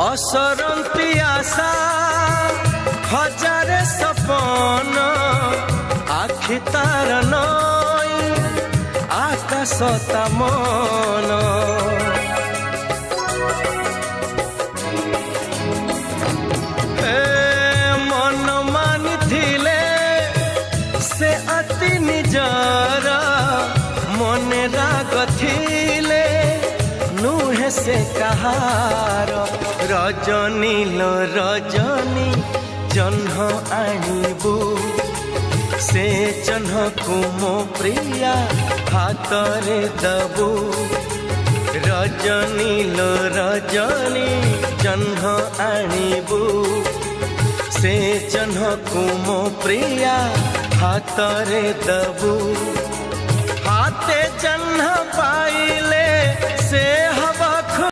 असरंती आशा हजारे सपन आखि तार नई आकाश ता मन मन मानि थिले से अति निजर मन राग थिले नुहे से कहार रजनी लो रजनी जह्न आणबू से जह्न को मो प्रिया हाथ रे दबू रजनी लो रजनी जह्न आणबू से जह्न को मो प्रिया हाथ रे दबू हाथे जह्न पाइले से